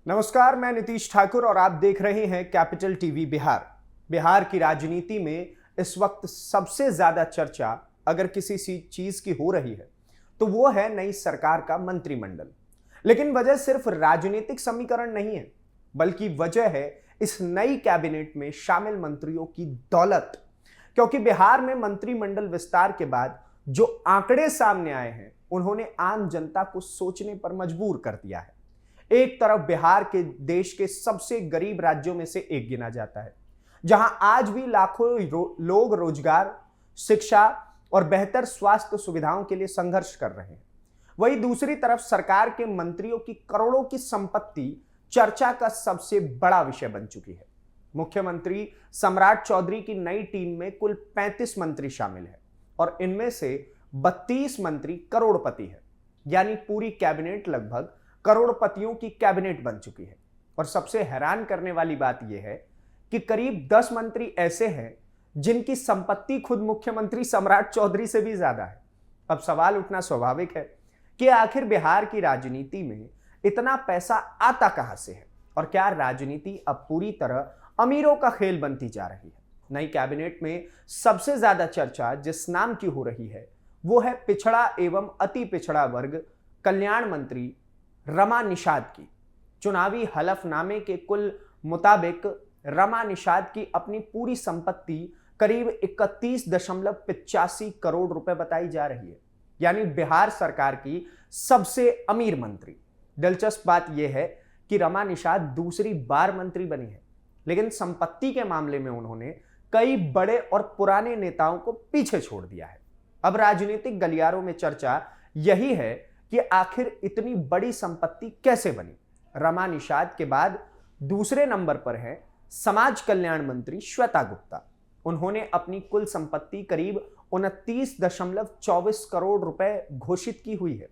नमस्कार, मैं नीतीश ठाकुर और आप देख रहे हैं कैपिटल टीवी बिहार। बिहार की राजनीति में इस वक्त सबसे ज्यादा चर्चा अगर किसी चीज की हो रही है तो वो है नई सरकार का मंत्रिमंडल। लेकिन वजह सिर्फ राजनीतिक समीकरण नहीं है, बल्कि वजह है इस नई कैबिनेट में शामिल मंत्रियों की दौलत। क्योंकि बिहार में मंत्रिमंडल विस्तार के बाद जो आंकड़े सामने आए हैं उन्होंने आम जनता को सोचने पर मजबूर कर दिया है। एक तरफ बिहार के देश के सबसे गरीब राज्यों में से एक गिना जाता है, जहां आज भी लाखों लोग रोजगार, शिक्षा और बेहतर स्वास्थ्य सुविधाओं के लिए संघर्ष कर रहे हैं। वहीं दूसरी तरफ सरकार के मंत्रियों की करोड़ों की संपत्ति चर्चा का सबसे बड़ा विषय बन चुकी है। मुख्यमंत्री सम्राट चौधरी की नई टीम में कुल 35 मंत्री शामिल हैं और इनमें से 32 मंत्री करोड़पति हैं, यानी पूरी कैबिनेट लगभग करोड़पतियों की कैबिनेट बन चुकी है। और सबसे हैरान करने वाली बात यह है कि करीब 10 मंत्री ऐसे हैं जिनकी संपत्ति खुद मुख्यमंत्री सम्राट चौधरी से भी ज्यादा है। अब सवाल उठना स्वाभाविक है कि आखिर बिहार की राजनीति में इतना पैसा आता कहां से है और क्या राजनीति अब पूरी तरह अमीरों का खेल बनती जा रही है। नई कैबिनेट में सबसे ज्यादा चर्चा जिस नाम की हो रही है वो है पिछड़ा एवं अति पिछड़ा वर्ग कल्याण मंत्री रमा निषाद की। चुनावी हलफनामे के कुल मुताबिक रमा निषाद की अपनी पूरी संपत्ति करीब 31.85 करोड़ रुपए बताई जा रही है, यानी बिहार सरकार की सबसे अमीर मंत्री। दिलचस्प बात यह है कि रमा निषाद दूसरी बार मंत्री बनी है, लेकिन संपत्ति के मामले में उन्होंने कई बड़े और पुराने नेताओं को पीछे छोड़ दिया है। अब राजनीतिक गलियारों में चर्चा यही है कि आखिर इतनी बड़ी संपत्ति कैसे बनी। रमा निषाद के बाद दूसरे नंबर पर है समाज कल्याण मंत्री श्वेता गुप्ता। उन्होंने अपनी कुल संपत्ति करीब 29.24 करोड़ रुपए घोषित की हुई है।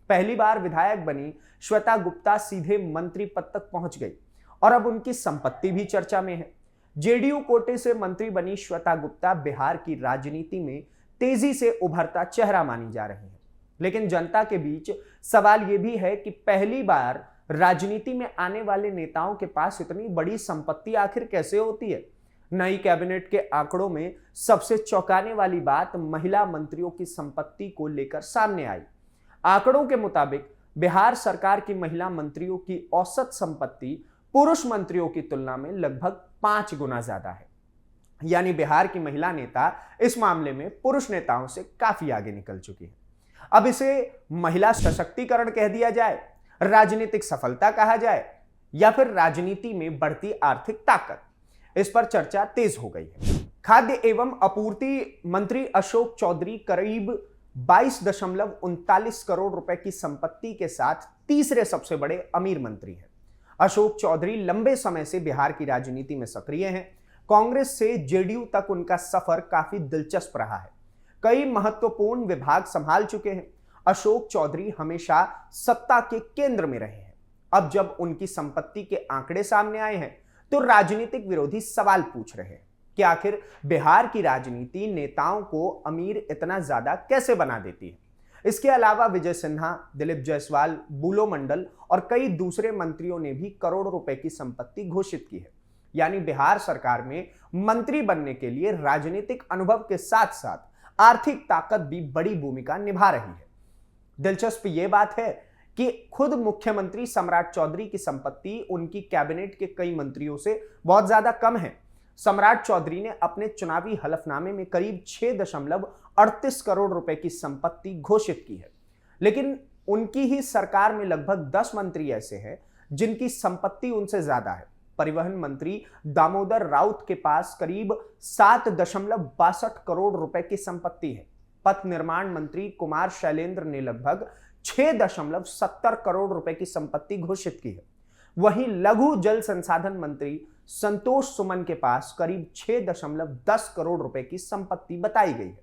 पहली बार विधायक बनी श्वेता गुप्ता सीधे मंत्री पद तक पहुंच गई और अब उनकी संपत्ति भी चर्चा में है। जेडीयू कोटे से मंत्री बनी श्वेता गुप्ता बिहार की राजनीति में तेजी से उभरता चेहरा मानी जा रही है। लेकिन जनता के बीच सवाल यह भी है कि पहली बार राजनीति में आने वाले नेताओं के पास इतनी बड़ी संपत्ति आखिर कैसे होती है। नई कैबिनेट के आंकड़ों में सबसे चौंकाने वाली बात महिला मंत्रियों की संपत्ति को लेकर सामने आई। आंकड़ों के मुताबिक बिहार सरकार की महिला मंत्रियों की औसत संपत्ति पुरुष मंत्रियों की तुलना में लगभग 5 गुना ज्यादा है, यानी बिहार की महिला नेता इस मामले में पुरुष नेताओं से काफी आगे निकल चुकी है। अब इसे महिला सशक्तिकरण कह दिया जाए, राजनीतिक सफलता कहा जाए या फिर राजनीति में बढ़ती आर्थिक ताकत, इस पर चर्चा तेज हो गई है। खाद्य एवं आपूर्ति मंत्री अशोक चौधरी करीब 22.39 करोड़ रुपए की संपत्ति के साथ तीसरे सबसे बड़े अमीर मंत्री हैं। अशोक चौधरी लंबे समय से बिहार की राजनीति में सक्रिय हैं। कांग्रेस से जेडीयू तक उनका सफर काफी दिलचस्प रहा है। कई महत्वपूर्ण विभाग संभाल चुके हैं। अशोक चौधरी हमेशा सत्ता के केंद्र में रहे हैं। अब जब उनकी संपत्ति के आंकड़े सामने आए हैं तो राजनीतिक विरोधी सवाल पूछ रहे हैं कि आखिर बिहार की राजनीति नेताओं को अमीर इतना ज्यादा कैसे बना देती है। इसके अलावा विजय सिन्हा, दिलीप जायसवाल, बुलो मंडल और कई दूसरे मंत्रियों ने भी करोड़ों रुपए की संपत्ति घोषित की है। यानी बिहार सरकार में मंत्री बनने के लिए राजनीतिक अनुभव के साथ साथ आर्थिक ताकत भी बड़ी भूमिका निभा रही है। दिलचस्प यह बात है कि खुद मुख्यमंत्री सम्राट चौधरी की संपत्ति उनकी कैबिनेट के कई मंत्रियों से बहुत ज्यादा कम है। सम्राट चौधरी ने अपने चुनावी हलफनामे में करीब 6.38 करोड़ रुपए की संपत्ति घोषित की है, लेकिन उनकी ही सरकार में लगभग 10 मंत्री ऐसे हैं जिनकी संपत्ति उनसे ज्यादा है। परिवहन मंत्री दामोदर राउत के पास करीब 7.62 करोड़ रुपए की संपत्ति है। पथ निर्माण मंत्री कुमार शैलेंद्र ने लगभग 6.70 करोड़ रुपए की संपत्ति घोषित की है। वहीं लघु जल संसाधन मंत्री संतोष सुमन के पास करीब 6.10 करोड़ रुपए की संपत्ति बताई गई है।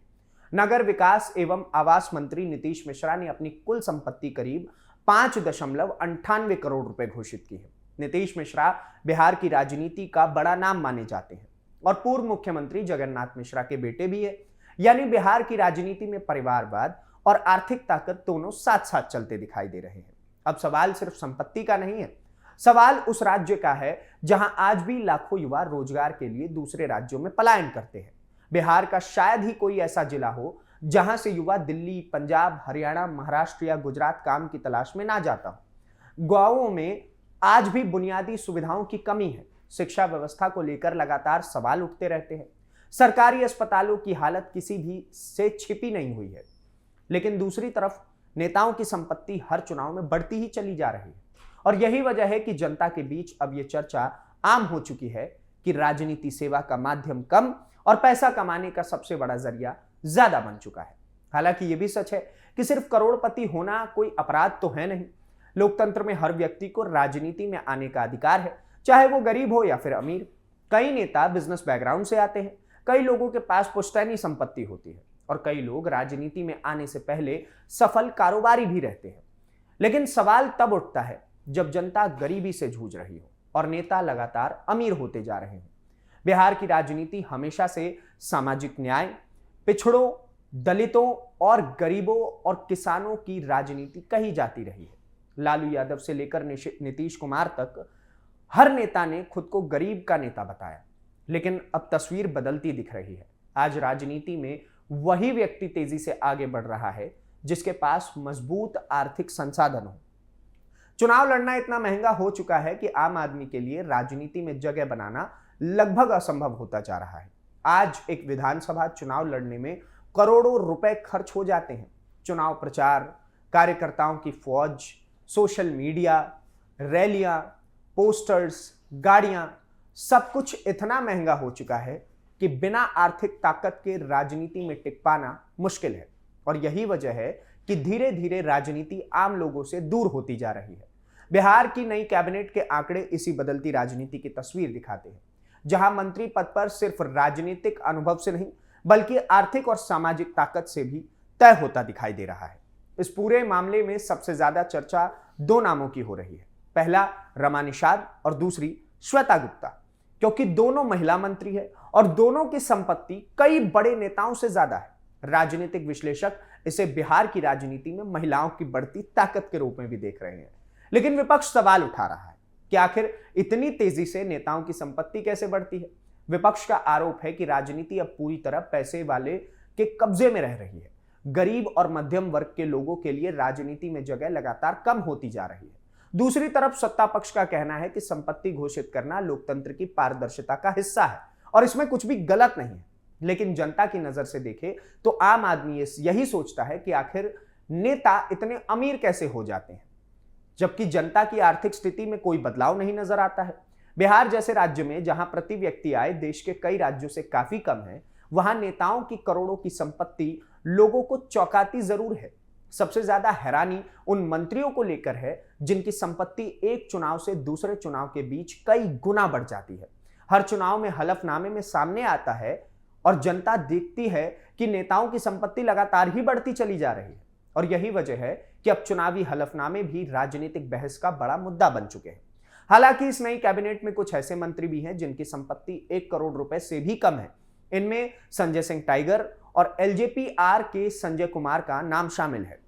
नगर विकास एवं आवास मंत्री नीतीश मिश्रा ने अपनी कुल संपत्ति करीब 5.98 करोड़ रुपए घोषित की है। नीतीश मिश्रा बिहार की राजनीति का बड़ा नाम माने जाते हैं और पूर्व मुख्यमंत्री जगन्नाथ मिश्रा के बेटे भी है। यानी बिहार की राजनीति में परिवारवाद और आर्थिक ताकत दोनों साथ साथ चलते दिखाई दे रहे हैं। अब सवाल सिर्फ संपत्ति का नहीं है, सवाल उस राज्य का है जहां आज भी लाखों युवा रोजगार के लिए दूसरे राज्यों में पलायन करते हैं। बिहार का शायद ही कोई ऐसा जिला हो जहां से युवा दिल्ली, पंजाब, हरियाणा, महाराष्ट्र या गुजरात काम की तलाश में ना जाता हो। गांवों में आज भी बुनियादी सुविधाओं की कमी है। शिक्षा व्यवस्था को लेकर लगातार सवाल उठते रहते हैं। सरकारी अस्पतालों की हालत किसी भी से छिपी नहीं हुई है। लेकिन दूसरी तरफ नेताओं की संपत्ति हर चुनाव में बढ़ती ही चली जा रही है और यही वजह है कि जनता के बीच अब यह चर्चा आम हो चुकी है कि राजनीति सेवा का माध्यम कम और पैसा कमाने का सबसे बड़ा जरिया ज्यादा बन चुका है। हालांकि यह भी सच है कि सिर्फ करोड़पति होना कोई अपराध तो है नहीं। लोकतंत्र में हर व्यक्ति को राजनीति में आने का अधिकार है, चाहे वो गरीब हो या फिर अमीर। कई नेता बिजनेस बैकग्राउंड से आते हैं, कई लोगों के पास पुश्तैनी संपत्ति होती है और कई लोग राजनीति में आने से पहले सफल कारोबारी भी रहते हैं। लेकिन सवाल तब उठता है जब जनता गरीबी से जूझ रही हो और नेता लगातार अमीर होते जा रहे हैं। बिहार की राजनीति हमेशा से सामाजिक न्याय, पिछड़ों, दलितों और गरीबों और किसानों की राजनीति कही जाती रही है। लालू यादव से लेकर नीतीश कुमार तक हर नेता ने खुद को गरीब का नेता बताया। लेकिन अब तस्वीर बदलती दिख रही है। आज राजनीति में वही व्यक्ति तेजी से आगे बढ़ रहा है जिसके पास मजबूत आर्थिक संसाधन हो। चुनाव लड़ना इतना महंगा हो चुका है कि आम आदमी के लिए राजनीति में जगह बनाना लगभग असंभव होता जा रहा है। आज एक विधानसभा चुनाव लड़ने में करोड़ों रुपए खर्च हो जाते हैं। चुनाव प्रचार, कार्यकर्ताओं की फौज, सोशल मीडिया, रैलियां, पोस्टर्स, गाड़ियां, सब कुछ इतना महंगा हो चुका है कि बिना आर्थिक ताकत के राजनीति में टिक पाना मुश्किल है। और यही वजह है कि धीरे धीरे राजनीति आम लोगों से दूर होती जा रही है। बिहार की नई कैबिनेट के आंकड़े इसी बदलती राजनीति की तस्वीर दिखाते हैं, जहां मंत्री पद पर सिर्फ राजनीतिक अनुभव से नहीं बल्कि आर्थिक और सामाजिक ताकत से भी तय होता दिखाई दे रहा है। इस पूरे मामले में सबसे ज्यादा चर्चा दो नामों की हो रही है। पहला रमा निषाद और दूसरी श्वेता गुप्ता, क्योंकि दोनों महिला मंत्री है और दोनों की संपत्ति कई बड़े नेताओं से ज्यादा है। राजनीतिक विश्लेषक इसे बिहार की राजनीति में महिलाओं की बढ़ती ताकत के रूप में भी देख रहे हैं। लेकिन विपक्ष सवाल उठा रहा है कि आखिर इतनी तेजी से नेताओं की संपत्ति कैसे बढ़ती है। विपक्ष का आरोप है कि राजनीति अब पूरी तरह पैसे वाले के कब्जे में रह रही है। गरीब और मध्यम वर्ग के लोगों के लिए राजनीति में जगह लगातार कम होती जा रही है। दूसरी तरफ सत्ता पक्ष का कहना है कि संपत्ति घोषित करना लोकतंत्र की पारदर्शिता का हिस्सा है और इसमें कुछ भी गलत नहीं है। लेकिन जनता की नजर से देखे तो आम आदमी यही सोचता है कि आखिर नेता इतने अमीर कैसे हो जाते हैं, जबकि जनता की आर्थिक स्थिति में कोई बदलाव नहीं नजर आता है। बिहार जैसे राज्य में जहां प्रति व्यक्ति आय देश के कई राज्यों से काफी कम है, वहां नेताओं की करोड़ों की संपत्ति लोगों को चौंकाती जरूर है। सबसे ज्यादा हैरानी उन मंत्रियों को लेकर है जिनकी संपत्ति एक चुनाव से दूसरे चुनाव के बीच कई गुना बढ़ जाती है। हर चुनाव में हलफनामे में सामने आता है और जनता देखती है कि नेताओं की संपत्ति लगातार ही बढ़ती चली जा रही है। और यही वजह है कि अब चुनावी हलफनामे भी राजनीतिक बहस का बड़ा मुद्दा बन चुके हैं। हालांकि इस नई कैबिनेट में कुछ ऐसे मंत्री भी हैं जिनकी संपत्ति 1 करोड़ रुपए से भी कम है। इनमें संजय सिंह टाइगर और एलजेपीआर के संजय कुमार का नाम शामिल है।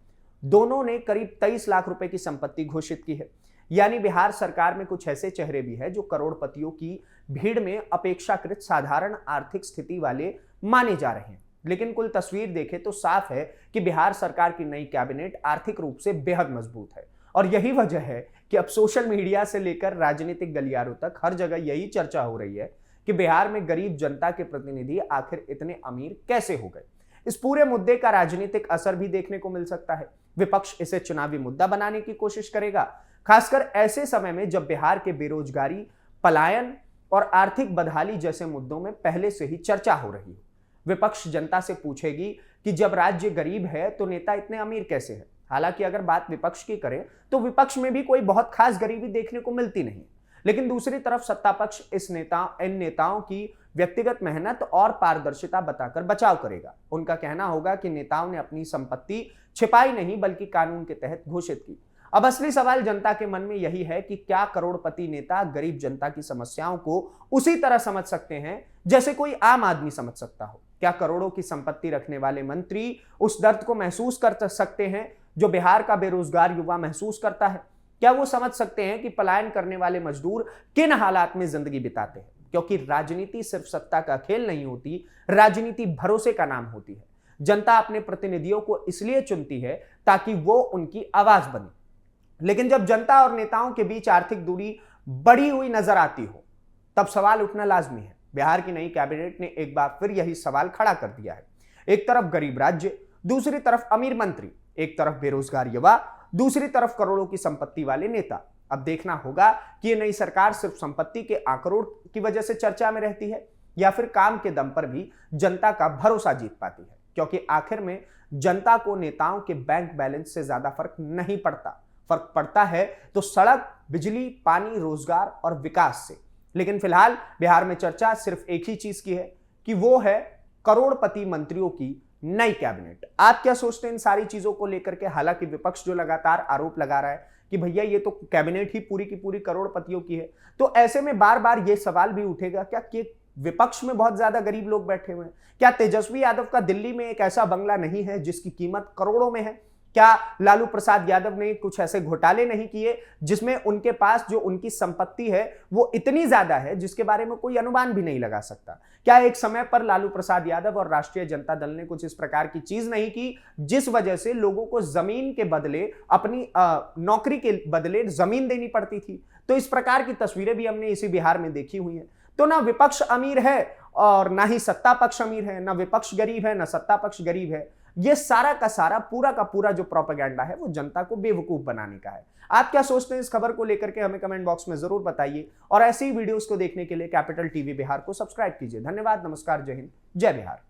दोनों ने करीब 23 लाख रुपए की संपत्ति घोषित की है। यानी बिहार सरकार में कुछ ऐसे चेहरे भी हैं जो करोड़पतियों की भीड़ में अपेक्षाकृत साधारण आर्थिक स्थिति वाले माने जा रहे हैं। लेकिन कुल तस्वीर देखें तो साफ है कि बिहार सरकार की नई कैबिनेट आर्थिक रूप से बेहद मजबूत है। और यही वजह है कि अब सोशल मीडिया से लेकर राजनीतिक गलियारों तक हर जगह यही चर्चा हो रही है कि बिहार में गरीब जनता के प्रतिनिधि आखिर इतने अमीर कैसे हो गए। इस पूरे मुद्दे का राजनीतिक असर भी देखने को मिल सकता है। विपक्ष इसे चुनावी मुद्दा बनाने की कोशिश करेगा, खासकर ऐसे समय में जब बिहार के बेरोजगारी, पलायन और आर्थिक बदहाली जैसे मुद्दों में पहले से ही चर्चा हो रही है। विपक्ष जनता से पूछेगी कि जब राज्य गरीब है तो नेता इतने अमीर कैसे हैं। हालांकि अगर बात विपक्ष की करें तो विपक्ष में भी कोई बहुत खास गरीबी देखने को मिलती नहीं। लेकिन दूसरी तरफ सत्ता पक्ष इन नेताओं की व्यक्तिगत मेहनत और पारदर्शिता बताकर बचाव करेगा। उनका कहना होगा कि नेताओं ने अपनी संपत्ति छिपाई नहीं बल्कि कानून के तहत घोषित की। अब असली सवाल जनता के मन में यही है कि क्या करोड़पति नेता गरीब जनता की समस्याओं को उसी तरह समझ सकते हैं जैसे कोई आम आदमी समझ सकता हो। क्या करोड़ों की संपत्ति रखने वाले मंत्री उस दर्द को महसूस कर सकते हैं जो बिहार का बेरोजगार युवा महसूस करता है। क्या वो समझ सकते हैं कि पलायन करने वाले मजदूर किन हालात में जिंदगी बिताते हैं? क्योंकि राजनीति सिर्फ सत्ता का खेल नहीं होती, राजनीति भरोसे का नाम होती है। जनता अपने प्रतिनिधियों को इसलिए चुनती है ताकि वो उनकी आवाज बने। लेकिन जब जनता और नेताओं के बीच आर्थिक दूरी बढ़ी हुई नजर आती हो, तब सवाल उठना लाजमी है। बिहार की नई कैबिनेट ने एक बार फिर यही सवाल खड़ा कर दिया है। एक तरफ गरीब राज्य, दूसरी तरफ अमीर मंत्री, एक तरफ बेरोजगार युवा, दूसरी तरफ करोड़ों की संपत्ति वाले नेता। अब देखना होगा कि ये नई सरकार सिर्फ संपत्ति के आंकड़ों की वजह से चर्चा में रहती है या फिर काम के दम पर भी जनता का भरोसा जीत पाती है। क्योंकि आखिर में जनता को नेताओं के बैंक बैलेंस से ज्यादा फर्क नहीं पड़ता। फर्क पड़ता है तो सड़क, बिजली, पानी, रोजगार और विकास से। लेकिन फिलहाल बिहार में चर्चा सिर्फ एक ही चीज की है कि वो है करोड़पति मंत्रियों की नई कैबिनेट। आप क्या सोचते हैं इन सारी चीजों को लेकर के? हालांकि विपक्ष जो लगातार आरोप लगा रहा है कि भैया ये तो कैबिनेट ही पूरी की पूरी करोड़पतियों की है, तो ऐसे में बार बार ये सवाल भी उठेगा क्या कि विपक्ष में बहुत ज्यादा गरीब लोग बैठे हुए हैं? क्या तेजस्वी यादव का दिल्ली में एक ऐसा बंगला नहीं है जिसकी कीमत करोड़ों में है? क्या लालू प्रसाद यादव ने कुछ ऐसे घोटाले नहीं किए जिसमें उनके पास जो उनकी संपत्ति है वो इतनी ज्यादा है जिसके बारे में कोई अनुमान भी नहीं लगा सकता? क्या एक समय पर लालू प्रसाद यादव और राष्ट्रीय जनता दल ने कुछ इस प्रकार की चीज नहीं की जिस वजह से लोगों को जमीन के बदले, अपनी नौकरी के बदले जमीन देनी पड़ती थी? तो इस प्रकार की तस्वीरें भी हमने इसी बिहार में देखी हुई हैं। तो ना विपक्ष अमीर है और ना ही सत्ता पक्ष अमीर है, ना विपक्ष गरीब है ना सत्ता पक्ष गरीब है। ये सारा का सारा, पूरा का पूरा जो प्रोपेगेंडा है वो जनता को बेवकूफ बनाने का है। आप क्या सोचते हैं इस खबर को लेकर के? हमें कमेंट बॉक्स में जरूर बताइए और ऐसी ही वीडियोस को देखने के लिए कैपिटल टीवी बिहार को सब्सक्राइब कीजिए। धन्यवाद, नमस्कार, जय हिंद, जय बिहार।